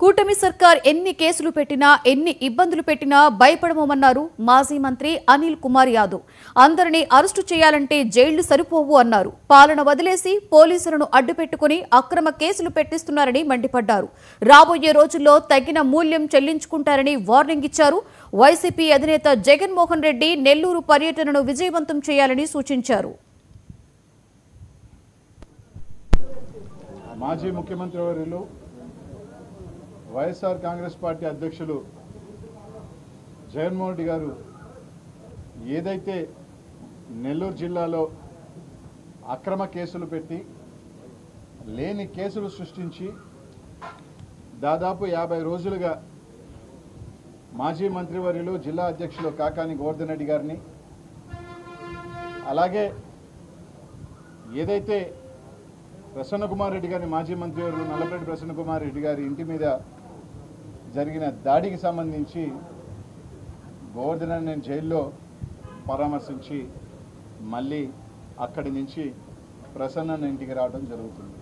కూటమి సర్కార్ ఎన్ని కేసులు పెట్టినా ఎన్ని ఇబ్బందులు పెట్టినా భయపడమన్నారు మాజీ మంత్రి అనిల్ కుమార్ యాదవ్. అందరినీ అరెస్టు చేయాలంటే జైళ్లు సరిపోవు అన్నారు. పాలన వదిలేసి పోలీసులను అడ్డుపెట్టుకుని అక్రమ కేసులు పెట్టిస్తున్నారని మండిపడ్డారు. రాబోయే రోజుల్లో తగిన మూల్యం చెల్లించుకుంటారని వార్నింగ్ ఇచ్చారు. వైసీపీ అధినేత జగన్మోహన్ రెడ్డి నెల్లూరు పర్యటనను విజయవంతం చేయాలని సూచించారు. మాజీ ముఖ్యమంత్రి వర్యులు వైఎస్ఆర్ కాంగ్రెస్ పార్టీ అధ్యక్షులు జగన్మోహన్ రెడ్డి గారు ఏదైతే నెల్లూరు జిల్లాలో అక్రమ కేసులు పెట్టి లేని కేసులు సృష్టించి దాదాపు 50 రోజులుగా మాజీ మంత్రివర్యులు జిల్లా అధ్యక్షులు కాకాని గోవర్ధన్ రెడ్డి గారిని, అలాగే ఏదైతే ప్రసన్న కుమార్ రెడ్డి గారిని మాజీ మంత్రివర్యులు నల్లపరెడ్డి ప్రసన్న కుమార్ రెడ్డి గారి ఇంటి మీద జరిగిన దాడికి సంబంధించి గోవర్ధన్ నేను జైల్లో పరామర్శించి మళ్ళీ అక్కడి నుంచి ప్రసన్న ఇంటికి రావడం జరుగుతుంది.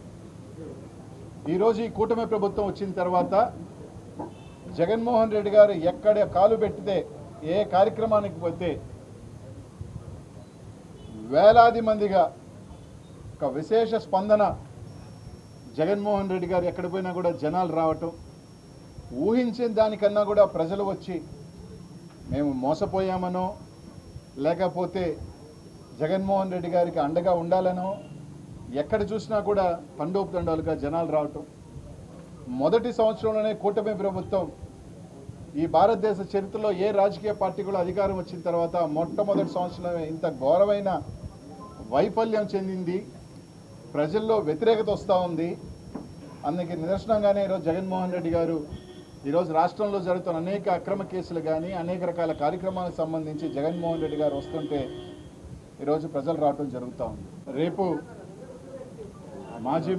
ఈరోజు ఈ కూటమి ప్రభుత్వం వచ్చిన తర్వాత జగన్మోహన్ రెడ్డి గారు ఎక్కడ కాలు పెట్టితే, ఏ కార్యక్రమానికి పోతే వేలాది మందిగా ఒక విశేష స్పందన, జగన్మోహన్ రెడ్డి గారు ఎక్కడ పోయినా కూడా జనాలు రావటం, ఊహించిన దానికన్నా కూడా ప్రజలు వచ్చి మేము మోసపోయామనో లేకపోతే జగన్మోహన్ రెడ్డి గారికి అండగా ఉండాలనో ఎక్కడ చూసినా కూడా తండోపుతండాలుగా జనాలు రావటం. మొదటి సంవత్సరంలోనే కూటమి ప్రభుత్వం ఈ భారతదేశ చరిత్రలో ఏ రాజకీయ పార్టీ కూడా అధికారం వచ్చిన తర్వాత మొట్టమొదటి సంవత్సరమే ఇంత ఘోరమైన వైఫల్యం చెందింది, ప్రజల్లో వ్యతిరేకత వస్తూ ఉంది. అందుకే నిదర్శనంగానే ఈరోజు జగన్మోహన్ రెడ్డి గారు ఈరోజు రాష్ట్రంలో జరుగుతున్న అనేక అక్రమ కేసులు కానీ అనేక రకాల కార్యక్రమాలకు సంబంధించి జగన్మోహన్ రెడ్డి గారు వస్తుంటే ఈరోజు ప్రజలు రావడం జరుగుతూ ఉంది. రేపు మాజీ